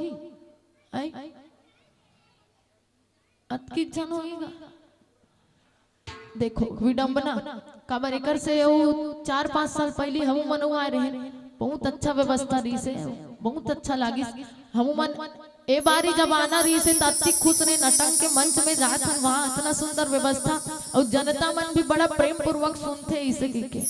अतकित जन होईगा। देखो विडंबना काबर एकर से 4-5 साल पहले हम मनुआ रहे, बहुत अच्छा व्यवस्था रही से, बहुत अच्छा लागी। हम मन ए बारी जब आना रही से अति खुश ने नटंग के मंच में जात वहाँ इतना सुंदर व्यवस्था, और जनता मन भी बड़ा प्रेम पूर्वक सुनते इसे के।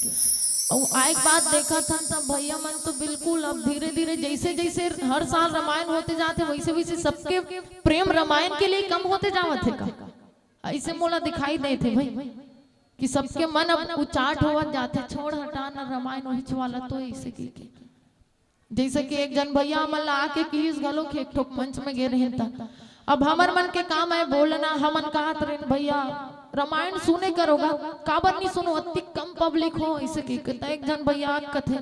और एक बात देखा था तब भैया मन तो बिल्कुल अब धीरे धीरे जैसे जैसे हर साल रामायण होते जाते वैसे वैसे सबके प्रेम रामायण के लिए कम होते जावत है का ऐसे मोला दिखाई देते भाई कि सबके मन अब उचाट होवत जाते, छोड़ हटा ना रामायण वही वाला तो ऐसे की जैसे कि एक जन भैया मन ला आके किस गलो के एक ठोक मंच में गे रहे था। अब हमर मन के काम है बोलना, हमन कहा रे भैया रामायण सुने करोगा काबर नहीं सुनो, अति कम पब्लिक हो इसे की कहता एक जन भैया कथे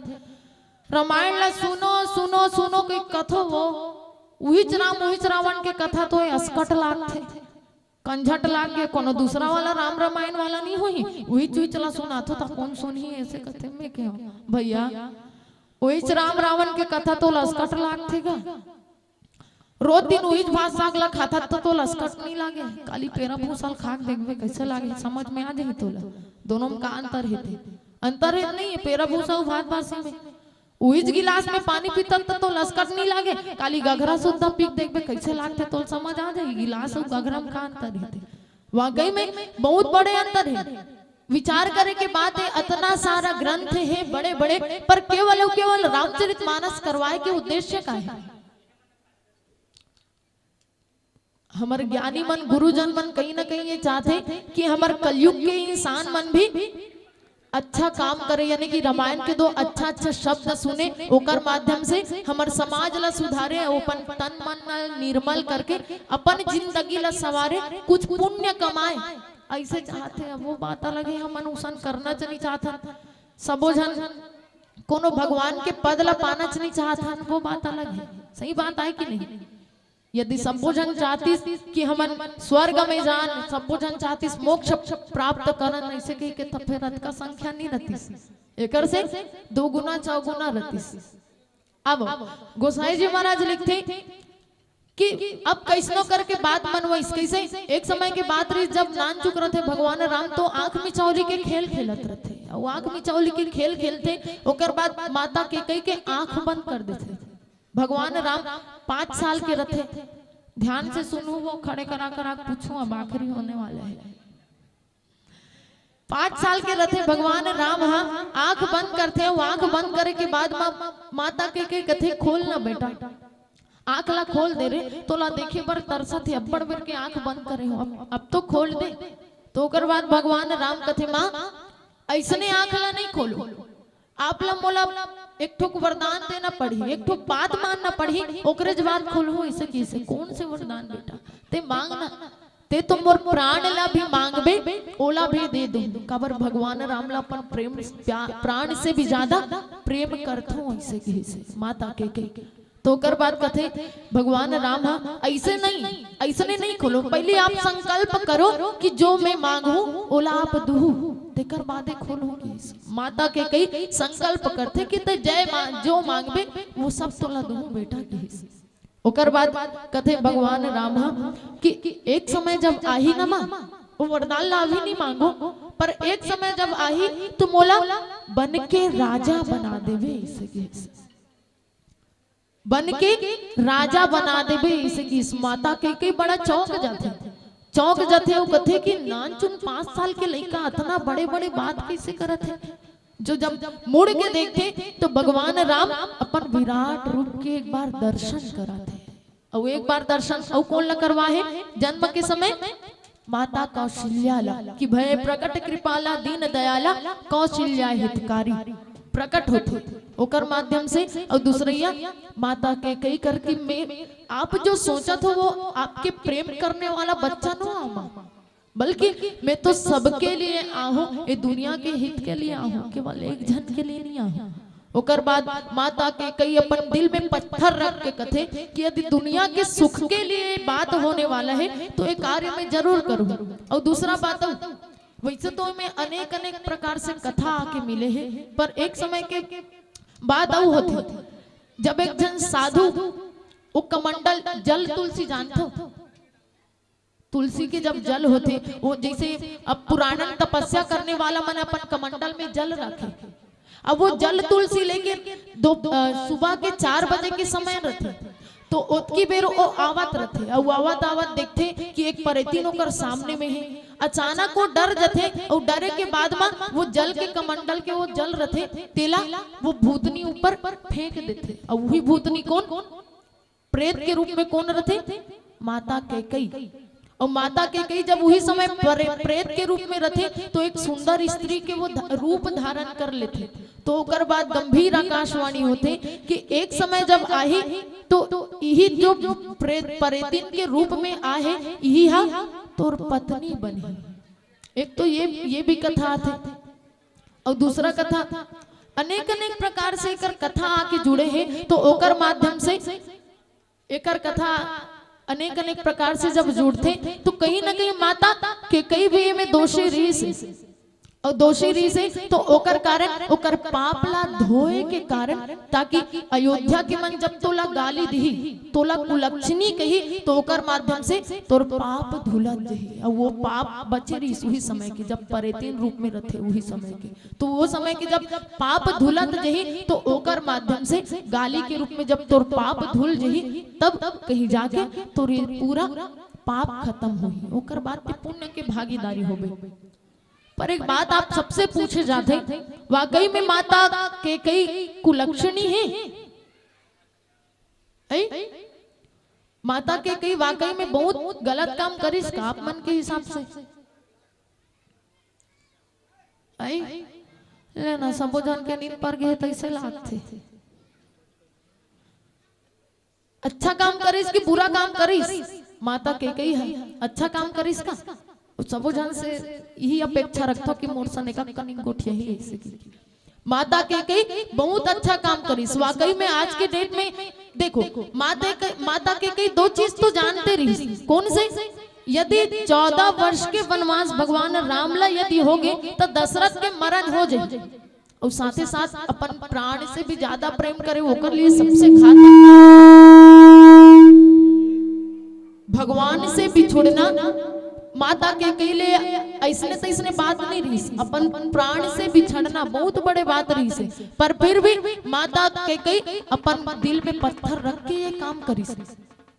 रामायण ला सुनो सुनो सुनो की कथो वो उहिच राम उहिच रावण के कथा तो अस्कट लाग थे, कंझट लाग के कोनो दूसरा वाला राम रामायण वाला नहीं हुई उहिच उहिच ला सुना तो कौन सुनी ऐसे कथे में क्या भैया उहिच राम रावण के कथा तो अस्कट लाग थे का, रोज दिन उहिच भात साग ला खाता तो लस्कट नहीं लागे, काली पेरा भूसाल खाक देखबे कैसे लागे समझ में आ जाए तोला। दोनों में का अंतर है? अंतर है नहीं है पेरा भूसा और भात भासी में। उहिच गिलास में पानी पीता तो लस्कट नहीं लागे, काली गघरा सुद्धा पीक देखबे कैसे लागते तो समझ आ जाए गिलास और गघरा में का अंतर है। वाकई में बहुत बड़े अंतर है। विचार करे के बात है, इतना सारा ग्रंथ है बड़े बड़े, पर केवल रामचरितमानस करवाए के उद्देश्य का है। हमारे ज्ञानी मन गुरुजन मन कहीं ना कहीं ये चाहते कि हमारे कलयुग के इंसान मन भी अच्छा काम करे, यानी कि रामायण के 2 अच्छा शब्द सुने ओकर माध्यम से हमारे समाज ला सुधारे, अपन तन मन निर्मल करके अपन जिंदगी ला सवारे, कुछ पुण्य कमाए ऐसे चाहते हैं। वो बात अलग है, हम अनुसन करना नहीं चाहता, सबो जन कोनो भगवान के पद ला पाना नहीं चाहता, वो बात अलग है। सही बात है कि नहीं? यदि सबो जन चाहतीस कि हमन स्वर्ग में जान, सबो जन चाहतीस मोक्ष प्राप्त करन ऐसे कही के तब फिर रथ का संख्या नहीं रहतीस, एकर से 2 गुना 4 गुना रहतीस। अब गोसाई जी महाराज लिखते कि अब कैसनो करके बात मनवाइस कैसे। एक समय के बात रही जब नान चुक रहे थे भगवान राम तो आंख मिचौली के खेल खेलत रहते, और आंख मिचौली के खेल खेलते ओकर बाद माता के कई के आंख बंद कर देते। भगवान राम 5 साल के रथे, ध्यान से सुनो वो खड़े करा कर पूछो अब आखिरी होने वाला है। 5 साल के रथे भगवान राम हाँ आंख बंद करते, वो आंख बंद करे के बाद माता के कथे खोल ना बेटा, आंख ला खोल दे रे तो ला देखे बर तरसा थे अब्बड़ बेर के आंख बंद करे हो, अब तो खोल दे। तो ओकर बाद भगवान राम कथे माँ ऐसने आंख ला नहीं खोलो, आप ला मोला एक ठोक वरदान देना पड़ी, एक ठोक बात मानना पड़ी, ओकरे जवाब खोलो ऐसे कैसे, कौन से वरदान बेटा ते मांगना, ते तुम मोर प्राण ला भी मांगबे ओला भी दे दूं। काबर भगवान राम ला अपन प्रेम प्राण से भी ज्यादा प्रेम करथो ऐसे कैसे माता के। तो कर बात कथे भगवान राम हाँ ऐसे नहीं खोलो, पहले आप संकल्प करो कि जो मैं मांगू ओला आप दूँ, देकर बातें खोलोगी। माता के कई संकल्प करते कि ते जय जो मांगबे वो सब तोला दूँ बेटा के। ओकर बाद कथे भगवान राम कि एक समय जब आही ना माँ वो वरदान ला भी नहीं मांगो, पर एक समय जब आही तो मोला बन के राजा बना देवे। बन के राजा बना देबे। इसे की इस माता के बड़ा चौंक जाते वो कथे कि नानचुन 5 साल के लड़का इतना बड़े बड़े बात कैसे करत है। जो जब मुड़ के देखते तो भगवान राम अपन विराट रूप के एक बार दर्शन कराते। और एक बार दर्शन और कौन ला करवाए जन्म के समय माता कौशल्या ला कि भय प्रकट कृपाला दीन दयाला कौशल्या हितकारी प्रकट होते ओकर माध्यम से। और दूसरिया माता के कई करके में आप जो सोचा था वो आपके प्रेम करने वाला बच्चा न आऊँ, बल्कि मैं तो सबके लिए आहूं, ये दुनिया के हित के लिए आहूं, केवल एक जन के लिए नहीं आहूं। ओकर बाद माता के कई अपन दिल में पत्थर रख के कथे कि यदि दुनिया के सुख के लिए बात होने वाला है तो ये कार्य मैं जरूर करूँ। और दूसरा बात वैसे तो मैं अनेक अनेक प्रकार से कथा आके मिले हैं, पर एक समय के बात औ होती जब एक जन साधु वो कमंडल जल तुलसी जानते हो, तुलसी के जब जल होते वो जैसे अब पुराना तपस्या करने वाला मन अपन कमंडल में जल रखे। अब वो जल तुलसी लेके सुबह के 4 बजे के समय रहते तो उतकी बेर वो आवत रहते और आवत देखते कि एक परेतीन ओकर सामने में है। अचानक वो डर जाते और डरे के बाद में वो जल के कमंडल के वो जल रहते तेला वो भूतनी ऊपर फेंक देते। और वही भूतनी कौन प्रेत के रूप में कौन रहते माता कैकेयी। और माता कैकेयी जब वही समय प्रेत के रूप में रहते तो एक सुंदर स्त्री के वो रूप धारण कर लेते। तो ओकर बाद गंभीर आकाशवाणी होते कि एक समय जब आई तो यही जो परेतीन के रूप में आहे यही हा तोर पत्नी बनी। एक तो ये भी कथा थे और दूसरा कथा अनेक अनेक प्रकार से एकर कथा आके जुड़े हैं। तो ओकर माध्यम से एकर कथा अनेक अनेक प्रकार से जब जुड़ते तो कहीं ना कहीं माता के कई भी में दोषी रही से और दोषी रही से तो ओकर कारण ओकर पाप ला धोए के कारण ताकि अयोध्या के मन जब तोला गाली दी तोला कुलक्षणी कही तो ओकर माध्यम से तोर पाप धुलत जही। और वो पाप बचे रही उही समय के जब परेतीन रूप में रहते वही समय के तो वो समय के जब पाप धुलत जही तो ओकर माध्यम से गाली के रूप में जब तोर पाप धुल जही तब कहीं जाके तोर पूरा पाप खत्म हुई ओकर बाद पुण्य के भागीदारी हो गई। पर एक बात आप सबसे पूछे जाते वाकई में माता कैकेयी कुलक्षणी है? माता कैकेयी वाकई में बहुत गलत काम करिस का आप मन के हिसाब से लेना सबो जन के नींद पर गए तैसे लागते। अच्छा काम करिस कि बुरा काम करिस माता कैकेयी है अच्छा काम करिस का सबो जन से यही अपेक्षा रखता कि मोर सने का कनिंग गोठिया ही ऐसे की। माता कैकेयी बहुत अच्छा काम करिस वाकई में। आज के डेट में देखो माता कैकेयी 2 चीज तो जानते रही कौन से यदि 14 वर्ष के वनवास भगवान राम ला यदि हो गए तो दशरथ के मरण हो जाए और साथ ही साथ अपन प्राण से भी ज्यादा प्रेम करे होकर लिए सबसे घातक भगवान से बिछुड़ना माता कैकेयी ले ऐसने तैसने बात नहीं रही अपन प्राण से बिछड़ना बहुत बड़े बात रही से। पर फिर भी माता कैकेयी अपन दिल में पत्थर रख के ये काम करी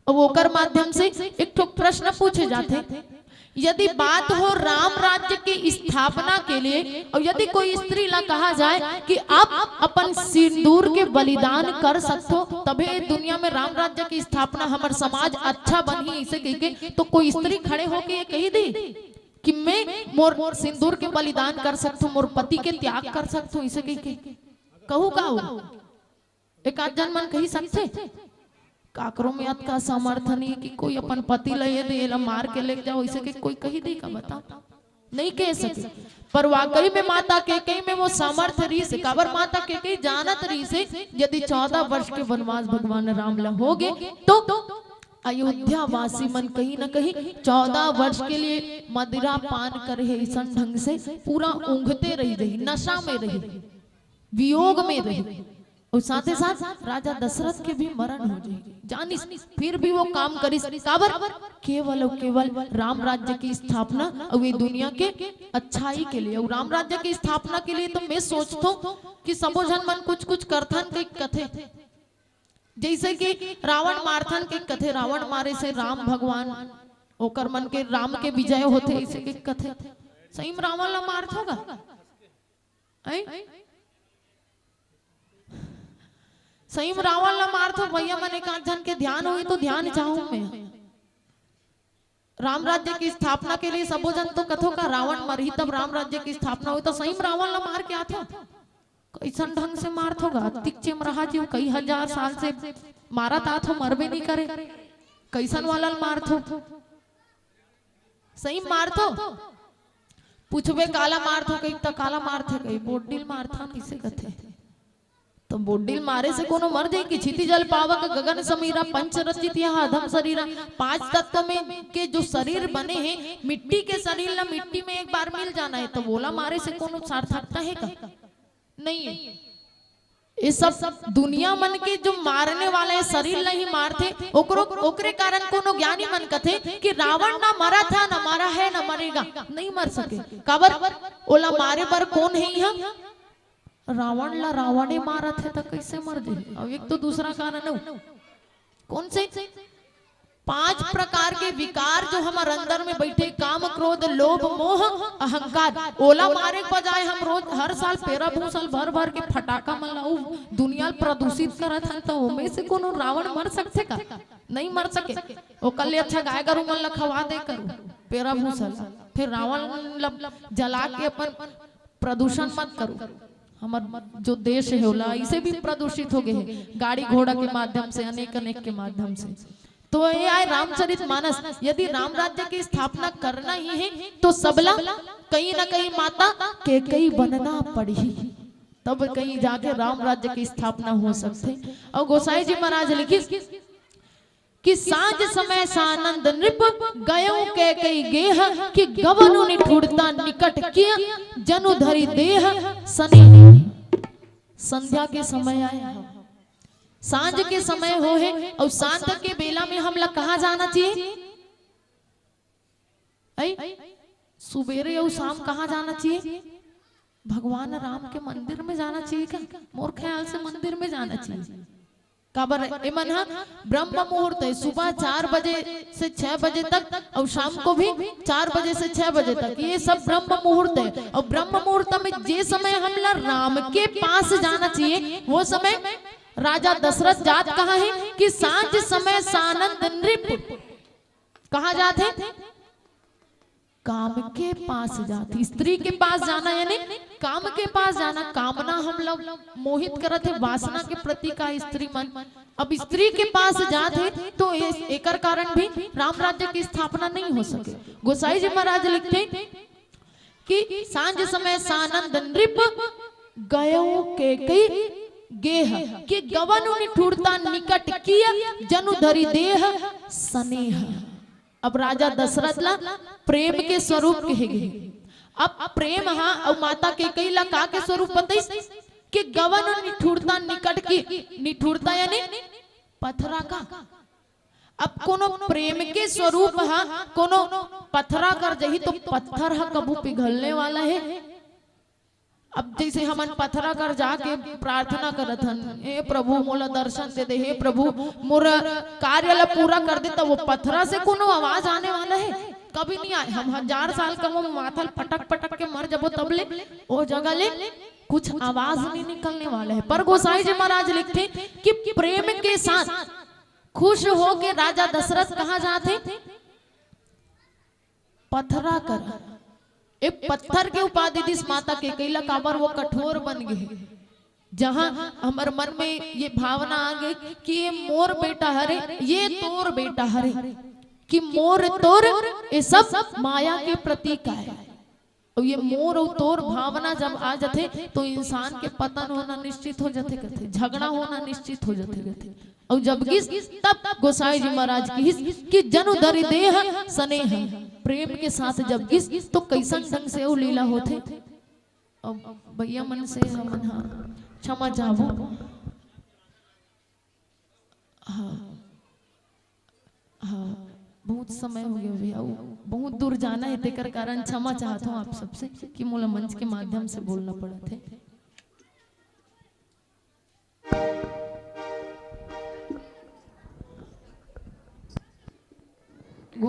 और ओकर माध्यम से एक ठो प्रश्न पूछे जाते यदि बात हो राम राज्य की स्थापना के लिए और यदि कोई स्त्री ला कहा जाए कि आप अपन सिंदूर के बलिदान कर सकते हो तबे दुनिया में राम राज्य की स्थापना हमार समाज अच्छा बनी इसे कह के तो कोई स्त्री खड़े होके ये कही दी कि मैं मोर सिंदूर के बलिदान कर सकता हूँ मोर पति के त्याग कर सकता हूँ इसे कह के कहू का एक आध जन मन कही सकते काकरों में का सामर्थ्य नहीं कि कोई अपन पति ले दे मार के ले जाओ इसे के कोई कही दे का बता नहीं कह सके। पर वाकई में माता कैकेयी में वो सामर्थ्य रही से काबर माता कैकेयी जानत रही से यदि 14 वर्ष के वनवास भगवान राम ला हो गए तो अयोध्या वासी मन कहीं न कहीं 14 वर्ष के लिए मदिरा पान करे ऐसा ढंग से पूरा ऊँघते रही नशा में रही वियोग में रही और साथ ही साथ राजा दशरथ के भी मरण हो जाएगी जानिस फिर भी वो काम करिस काबर केवल और केवल राम राज्य की स्थापना और ये दुनिया के अच्छाई के लिए। और राम राज्य की स्थापना के लिए तो मैं सोचता हूँ कि सबो जन मन कुछ कुछ करथन के कथे जैसे कि रावण मारथन के कथे, रावण मारे से राम भगवान ओकर मन के राम के विजय होते, ऐसे के कथे सही में रावण ला मारत होगा। सही में रावण ला मारत हो भैया, मन एक जन के ध्यान हुई तो ध्यान चाहूं मैं। राम राज्य की स्थापना के लिए सबो जन तो कथो का रावण मरही तब राम राज्य की स्थापना हुई, तो सही में रावण ला मार के आता कैसन ढंग से मारत होगा। तिक्चे में रहा जी कई हजार साल से मारत आत हो, मरबे नहीं करे, कैसन वाला मारत हो, सही मारत हो। पूछबे काला मारत हो कई तो काला मारत है, कई बोडिल मारथा किसे कथे। तो बोडिल मारे से कोनो मर जाए कि क्षिति जल पावक गगन समीरा पंच रचित यह अधम शरीरा। पांच तत्व में के जो शरीर बने हैं, मिट्टी के शरीर ला मिट्टी में एक बार मिल जाना है, तो बोला मारे से कोनो सार्थकता है का? नहीं है। ये सब दुनिया मन के जो मारने वाले है शरीर नहीं मारते, ओकरे कारण कोनो ज्ञानी मन कथे कि रावण ना मरा था, ना मरा है, ना मरेगा, नहीं मर सके। काबर ओला मारे पर कौन है यहाँ? रावण ला रावणे मारा थे तो कैसे मर जाए। अब एक तो दूसरा कारण है कौन से? पांच प्रकार के विकार जो हमारे अंदर में बैठे, काम क्रोध लोभ मोह अहंकार, ओला मारे के बजाय हम रोज हर साल पेरा भूसल भर भर के फटाका मलाऊ दुनिया प्रदूषित करत हन, तो उनमें से कोनो रावण मर सकते का? नहीं मर सके। ओ कल अच्छा गाय गरु मन ला खवा दे करू पेरा भूसल, फिर रावण जला के अपन प्रदूषण मत करू। हमार जो देश है ओला इसे भी प्रदूषित हो गए हैं गाड़ी घोड़ा के माध्यम से, अनेक अनेक के माध्यम से। तो ये आए रामचरितमानस। यदि राम राज्य की स्थापना करना ही है तो सबला कहीं ना कहीं माता के कई बनना पड़ी, तब कहीं जाके राम राज्य की स्थापना हो सकते। और गोसाई जी महाराज लिखी कि सांझ समय सानंद नृप गयो के कई गेह, कि गवनु निठुरता निकट किया जनु धरी देह सने। संध्या के समय आया, सांझ के समय हो है, और सांझ के बेला में हम लोग कहाँ जाना चाहिए? सुबेरे और शाम कहाँ जाना चाहिए? भगवान राम के मंदिर में जाना चाहिए क्या? मोर ख्याल से मंदिर में जाना चाहिए। काबर एमन ब्रह्म मुहूर्त है, सुबह 4 बजे से 6 बजे तक, और शाम को भी 4 बजे से 6 बजे तक, ये सब ब्रह्म मुहूर्त है। और ब्रह्म मुहूर्त में जे समय हम राम के पास जाना चाहिए, वो समय राजा दशरथ जात कहाँ है कि सांझ समय सानंद नृप कहाँ जाते? काम के पास जाती। स्त्री के पास जाना यानी काम के पास जाना। कामना हम लोग मोहित करत है वासना के प्रति का स्त्री मन। अब स्त्री के पास जाते तो एकर कारण भी राम राज्य की स्थापना नहीं हो सके। गोसाई जी महाराज लिखते कि सांझ समय सानंद नृप गयो के कई गेह, कि गवनु निठुरता निकट किया जनु धरी देह सनेह। अब राजा दशरथ ला प्रेम के स्वरूप कहेगे। अब प्रेम हाँ और माता के कई ला का के स्वरूप बताइस कि गवनु निठुरता निकट की। निठुरता यानी पथरा का। अब कोनो प्रेम के स्वरूप हाँ कोनो पथरा कर जही तो पत्थर हा कबू पिघलने वाला है। अब जैसे हमन पथरा कर जाके प्रार्थना करत हन, हे प्रभु मोला दर्शन दे दे, हे प्रभु मोर कार्य ला पूरा कर दे, तो वो पथरा से कोनो आवाज आने वाला है? कभी नहीं आए। हम 1000 साल का वो माथा पटक पटक के मर जबो तब ले वो जगह ले कुछ आवाज नहीं निकलने वाला है। पर गोसाई जी महाराज लिखते कि प्रेम के साथ खुश हो के राजा दशरथ कहाँ जाते? पथरा कर एक पत्थर के उपाधि दिस माता के कैला काबर वो कठोर बन गए। जहां हमारे मन में ये भावना आ गई कि ये मोर बेटा हरे, ये तोर बेटा हरे, कि मोर तोर ये सब माया के प्रतीक है। और ये मोर और तोर भावना जब आ जाते तो इंसान के पतन होना निश्चित हो जाते, कहते झगड़ा होना निश्चित हो जाते कहते। और जब गिस तब गोसाई जी महाराज की हिस कि जनु धरि देह स्नेह, प्रेम के साथ जब गिस तो कैसन ढंग से वो लीला होते। अब भैया मन से हम क्षमा चाहबो। हाँ हाँ बहुत समय हो गया भैया, बहुत दूर जाना है, तेकर कारण क्षमा चाहता हूँ आप सबसे कि मोला मंच के माध्यम से बोलना पड़ा थे।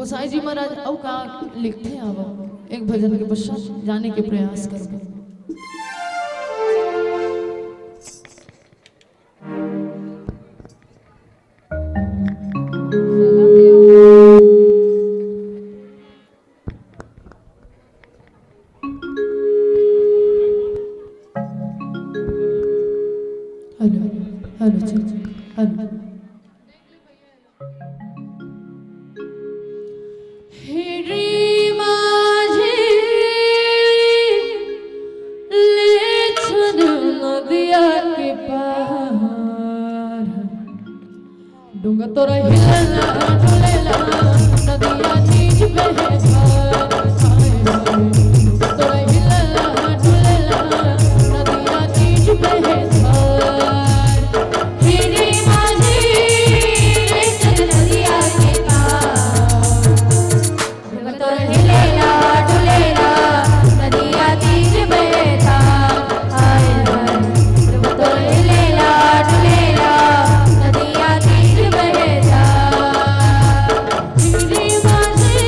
गोसाई जी महाराज अब का लिखते अब एक भजन के पश्चात जाने के प्रयास करो। हेलो हेलो हेलो डूंगा तोरा हिलला डुलेला नदिया नीच बहे धार डूंगा तोरा हिलला डुलेला नदिया नीच बहे धार हिरे माझी चल नदिया के पार डूंगा तोरा हिलला डुलेला नदिया नीच बहे धार हाय हाय डूंगा तोरा हिलला डुलेला नदिया नीच बहे धार हिरे माझी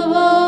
भवा